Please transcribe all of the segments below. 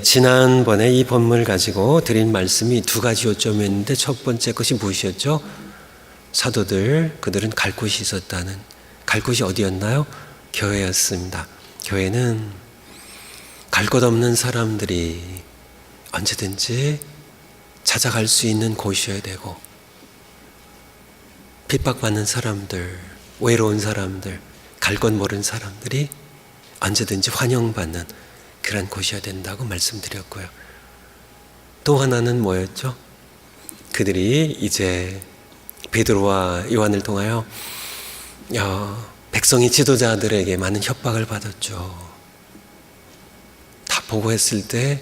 지난번에 이 본문을 가지고 드린 말씀이 두 가지 요점이었는데 첫 번째 것이 무엇이었죠? 사도들, 그들은 갈 곳이 있었다는, 갈 곳이 어디였나요? 교회였습니다. 교회는 갈 곳 없는 사람들이 언제든지 찾아갈 수 있는 곳이어야 되고, 핍박받는 사람들, 외로운 사람들, 갈 곳 모르는 사람들이 언제든지 환영받는 그런 곳이어야 된다고 말씀드렸고요. 또 하나는 뭐였죠? 그들이 이제 베드로와 요한을 통하여 백성의 지도자들에게 많은 협박을 받았죠. 다 보고했을 때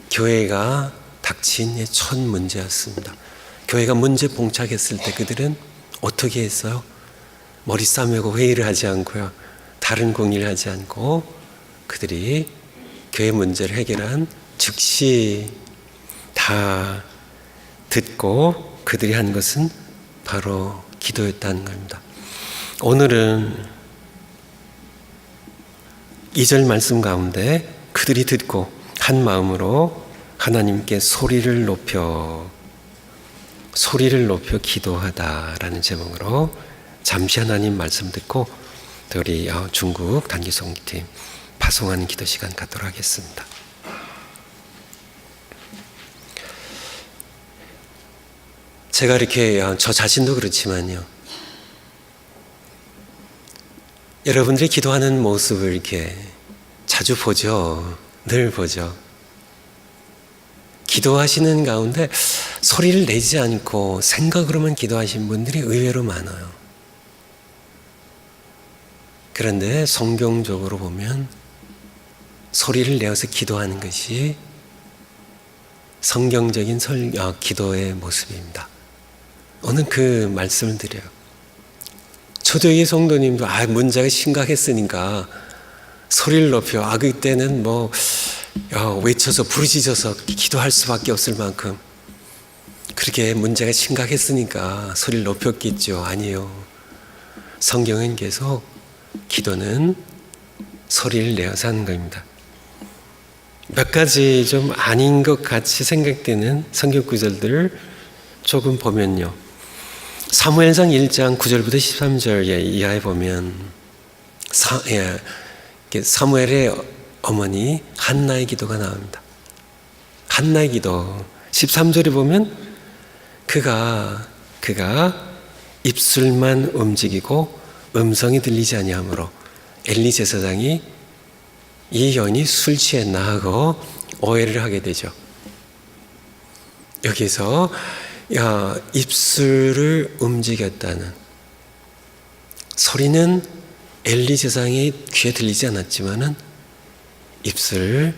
교회가 닥친 첫 문제였습니다. 교회가 문제 봉착했을 때 그들은 어떻게 했어요? 머리 싸매고 회의를 하지 않고요, 다른 공의를 하지 않고 그들이 교회 문제를 해결한 즉시 다 듣고 그들이 한 것은 바로 기도였다는 겁니다. 오늘은 2절 말씀 가운데 그들이 듣고 한 마음으로 하나님께 소리를 높여 기도하다라는 제목으로 잠시 하나님 말씀 듣고 우리 중국 단기송팀 파송하는 기도 시간 갖도록 하겠습니다. 제가 이렇게 저 자신도 그렇지만요, 여러분들이 기도하는 모습을 이렇게 자주 보죠. 늘 보죠. 기도하시는 가운데 소리를 내지 않고 생각으로만 기도하신 분들이 의외로 많아요. 그런데 성경적으로 보면 소리를 내어서 기도하는 것이 성경적인 기도의 모습입니다. 오늘 그 말씀을 드려요. 초대의 성도님도 문제가 심각했으니까 소리를 높여 그때는 외쳐서 부르짖어서 기도할 수밖에 없을 만큼 그렇게 문제가 심각했으니까 소리를 높였겠죠. 아니에요. 성경은 계속 기도는 소리를 내어서 하는 겁니다. 몇 가지 좀 아닌 것 같이 생각되는 성경 구절들을 조금 보면요, 사무엘상 1장 9절부터 13절 이하에 보면 사무엘의 어머니 한나의 기도가 나옵니다. 한나의 기도 13절에 보면 그가 입술만 움직이고 음성이 들리지 아니하므로 엘리 제사장이 이 여인이 술 취했나 하고 오해를 하게 되죠. 여기서 입술을 움직였다는 소리는 엘리 제사장의 귀에 들리지 않았지만은 입술을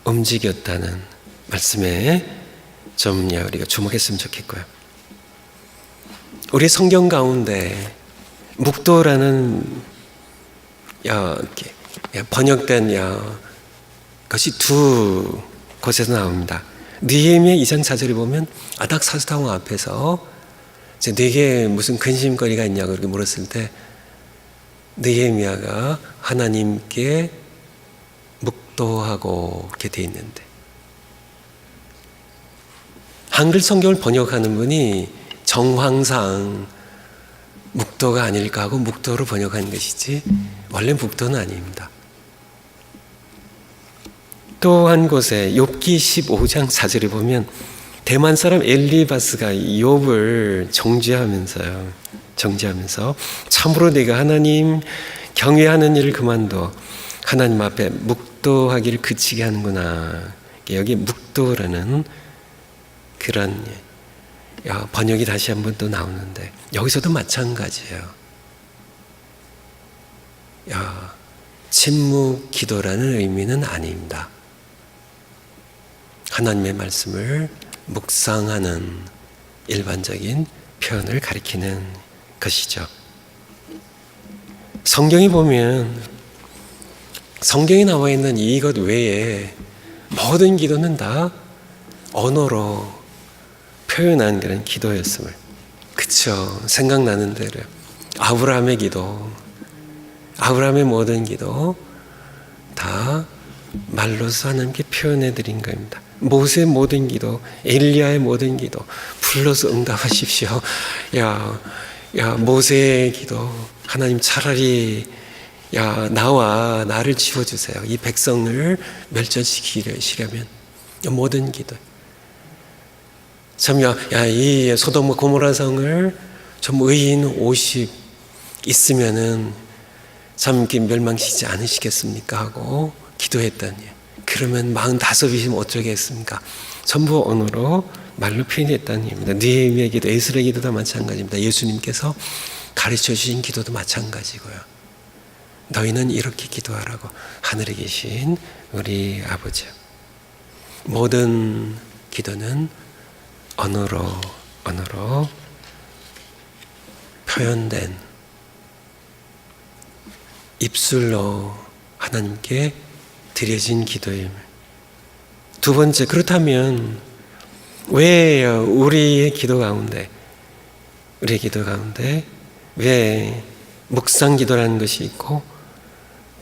움직였다는 말씀에 좀 우리가 주목했으면 좋겠고요. 우리 성경 가운데 묵도라는 번역된 것이 두 곳에서 나옵니다. 느헤미야 2장 4절에 보면 아닥 사스타원 앞에서 네게 무슨 근심거리가 있냐고 그렇게 물었을 때 느헤미야가 하나님께 묵도하고 이렇게 돼 있는데, 한글 성경을 번역하는 분이 정황상 묵도가 아닐까 하고 묵도로 번역한 것이지 원래 묵도는 아닙니다. 또 한 곳에 욥기 15장 4절에 보면 대만 사람 엘리바스가 욥을 정죄하면서 참으로 내가 하나님 경외하는 일을 그만둬 하나님 앞에 묵도하기를 그치게 하는구나. 여기 묵도라는 그런 번역이 다시 한번 또 나오는데 여기서도 마찬가지예요. 침묵 기도라는 의미는 아닙니다. 하나님의 말씀을 묵상하는 일반적인 표현을 가리키는 것이죠. 성경에 보면 성경에 나와 있는 이것 외에 모든 기도는 다 언어로 표현한 그런 기도였음을, 그쵸? 생각나는 대로 아브라함의 기도, 아브라함의 모든 기도 다 말로서 하나님께 표현해 드린 겁니다. 모세의 모든 기도, 엘리야의 모든 기도 불러서 응답하십시오. 야 모세의 기도, 하나님 차라리 나를 지워주세요. 이 백성을 멸절시키려면 모든 기도. 참, 이 소돔과 고모라 성을 좀 의인 50 있으면은 참 멸망시키지 않으시겠습니까? 하고 기도했더니, 그러면 45이시면 어쩌겠습니까? 전부 언어로 말로 표현했다는 얘기입니다. 느헤미야 기도, 에스라 기도도 마찬가지입니다. 예수님께서 가르쳐 주신 기도도 마찬가지고요. 너희는 이렇게 기도하라고. 하늘에 계신 우리 아버지, 모든 기도는 언어로 표현된, 입술로 하나님께 드려진 기도임. 두 번째, 그렇다면 왜 우리의 기도 가운데 왜 묵상 기도라는 것이 있고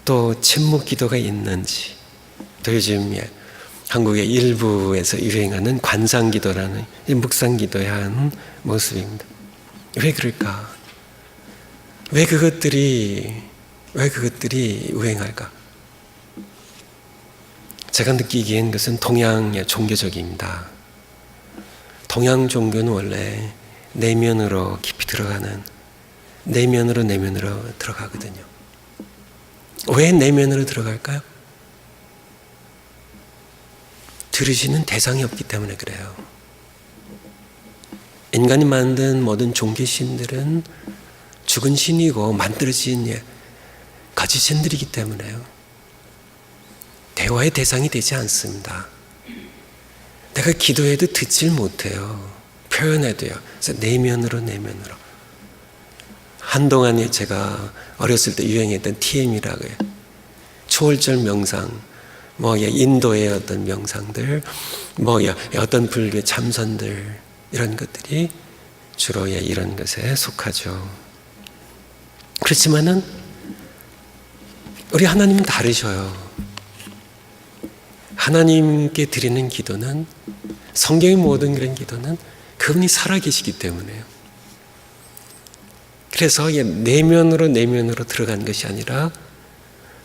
또 침묵 기도가 있는지, 또 요즘 한국의 일부에서 유행하는 관상 기도라는 묵상 기도의 한 모습입니다. 왜 그럴까? 왜 그것들이 유행할까? 제가 느끼기엔 그것은 동양의 종교적입니다. 동양 종교는 원래 내면으로 깊이 들어가는, 내면으로 들어가거든요. 왜 내면으로 들어갈까요? 들으시는 대상이 없기 때문에 그래요. 인간이 만든 모든 종교신들은 죽은 신이고 만들어진 거짓신들이기 때문에요. 대화의 대상이 되지 않습니다. 내가 기도해도 듣질 못해요. 표현해도요. 그래서 내면으로. 한동안 제가 어렸을 때 유행했던 TM이라고요. 초월절 명상, 인도의 어떤 명상들, 어떤 불교의 참선들, 이런 것들이 주로 이런 것에 속하죠. 그렇지만은 우리 하나님은 다르셔요. 하나님께 드리는 기도는, 성경의 모든 그런 기도는 그분이 살아계시기 때문에요. 그래서 내면으로 들어간 것이 아니라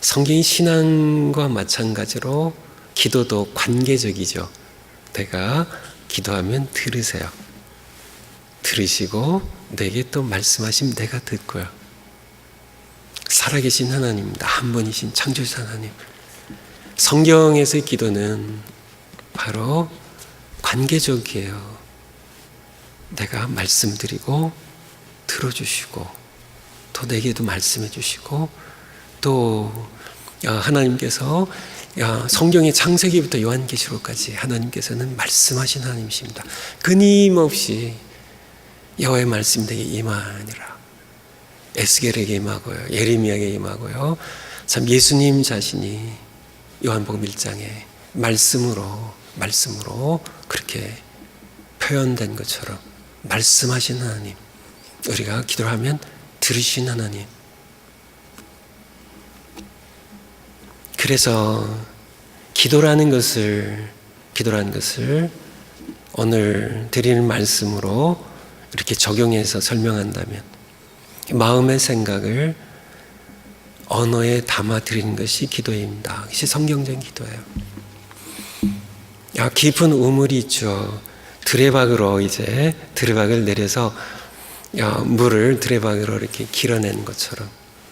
성경의 신앙과 마찬가지로 기도도 관계적이죠. 내가 기도하면 들으세요. 들으시고 내게 또 말씀하시면 내가 듣고요. 살아계신 하나님입니다. 한 분이신 창조주신 하나님. 성경에서의 기도는 바로 관계적이에요. 내가 말씀드리고 들어주시고 또 내게도 말씀해 주시고, 또 하나님께서 성경의 창세기부터 요한계시록까지 하나님께서는 말씀하신 하나님이십니다. 끊임없이 여호와의 말씀이 내게 임하니라. 에스겔에게 임하고요, 예레미야에게 임하고요. 참 예수님 자신이 요한복음 1장에 말씀으로 그렇게 표현된 것처럼 말씀하신 하나님, 우리가 기도를 하면 들으신 하나님. 그래서 기도라는 것을 오늘 드리는 말씀으로 이렇게 적용해서 설명한다면, 마음의 생각을 언어에 담아 드리는 것이 기도입니다. 그것이 성경적인 기도예요. 깊은 우물이 있죠. 드레박을 내려서 물을 드레박으로 이렇게 길어내는 것처럼,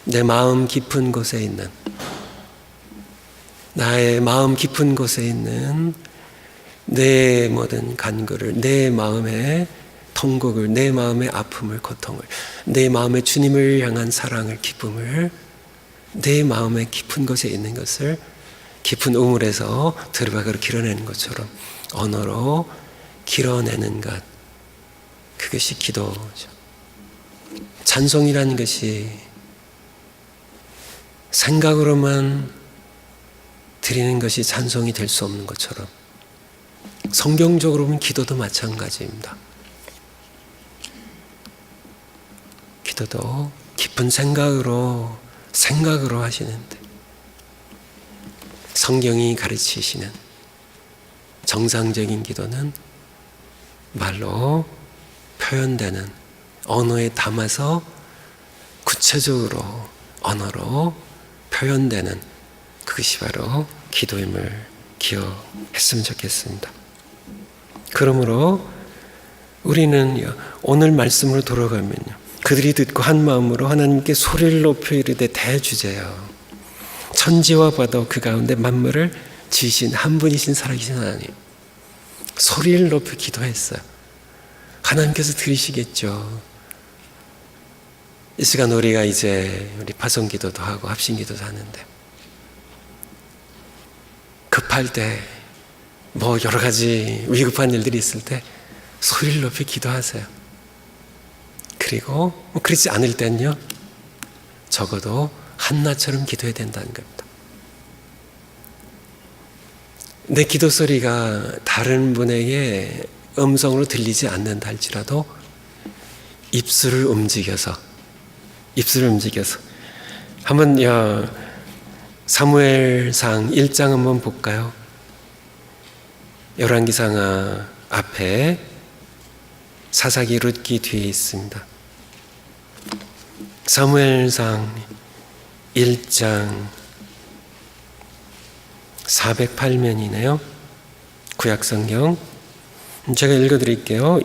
나의 마음 깊은 곳에 있는 내 모든 간구를, 내 마음의 통곡을, 내 마음의 아픔을, 고통을, 내 마음의 주님을 향한 사랑을, 기쁨을, 내 마음의 깊은 곳에 있는 것을 깊은 우물에서 드레박으로 길어내는 것처럼 언어로 길어내는 것, 그것이 기도죠. 찬송이라는 것이 생각으로만 드리는 것이 찬송이 될 수 없는 것처럼, 성경적으로 보면 기도도 마찬가지입니다. 기도도 깊은 생각으로 하시는데, 성경이 가르치시는 정상적인 기도는 말로 표현되는, 언어에 담아서 구체적으로 언어로 표현되는 그것이 바로 기도임을 기억했으면 좋겠습니다. 그러므로 우리는 오늘 말씀으로 돌아가면요, 그들이 듣고 한 마음으로 하나님께 소리를 높여 이르되 대주제여 천지와 바다 그 가운데 만물을 지으신 한 분이신 살아계신 하나님, 소리를 높여 기도했어요. 하나님께서 들으시겠죠. 이 시간 우리가 이제 우리 파송기도도 하고 합심기도도 하는데, 급할 때 뭐 여러 가지 위급한 일들이 있을 때 소리를 높여 기도하세요. 그리고 그렇지 않을 땐요, 적어도 한나처럼 기도해야 된다는 겁니다. 내 기도 소리가 다른 분에게 음성으로 들리지 않는다 할지라도 입술을 움직여서 한번 사무엘상 1장 한번 볼까요? 열왕기상 앞에 사사기 룻기 뒤에 있습니다. 사무엘상 1장 408면이네요. 구약성경. 제가 읽어드릴게요.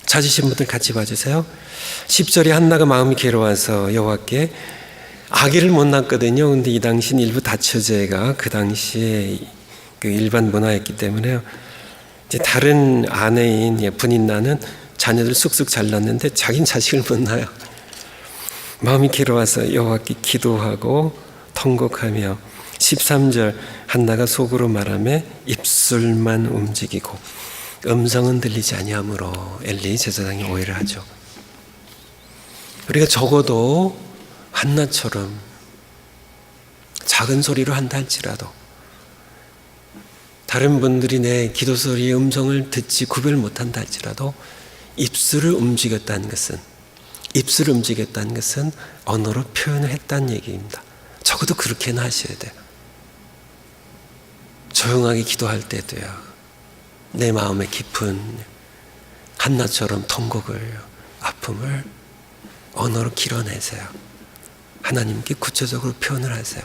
찾으신 분들 같이 봐주세요. 10절에 한나가 마음이 괴로워서 여호와께 아기를 못 낳았거든요. 근데 이 당시는 일부 다처제가 그 당시에 그 일반 문화였기 때문에요, 이제 다른 아내인 분인나는 자녀들 쑥쑥 잘 낳는데 자기는 자식을 못 낳아요. 마음이 괴로워서 여호와께 기도하고 통곡하며 13절 한나가 속으로 말하며 입술만 움직이고 음성은 들리지 아니하므로 엘리 제사장이 오해를 하죠. 우리가 적어도 한나처럼 작은 소리로 한다 할지라도, 다른 분들이 내 기도 소리의 음성을 듣지 구별 못한다 할지라도 입술을 움직였다는 것은 언어로 표현을 했다는 얘기입니다. 적어도 그렇게는 하셔야 돼요. 조용하게 기도할 때도요, 내 마음의 깊은 한나처럼 통곡을, 아픔을 언어로 길어내세요. 하나님께 구체적으로 표현을 하세요.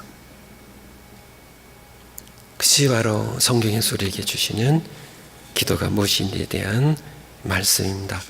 그것이 바로 성경에서 우리에게 주시는 기도가 무엇인지에 대한 말씀입니다.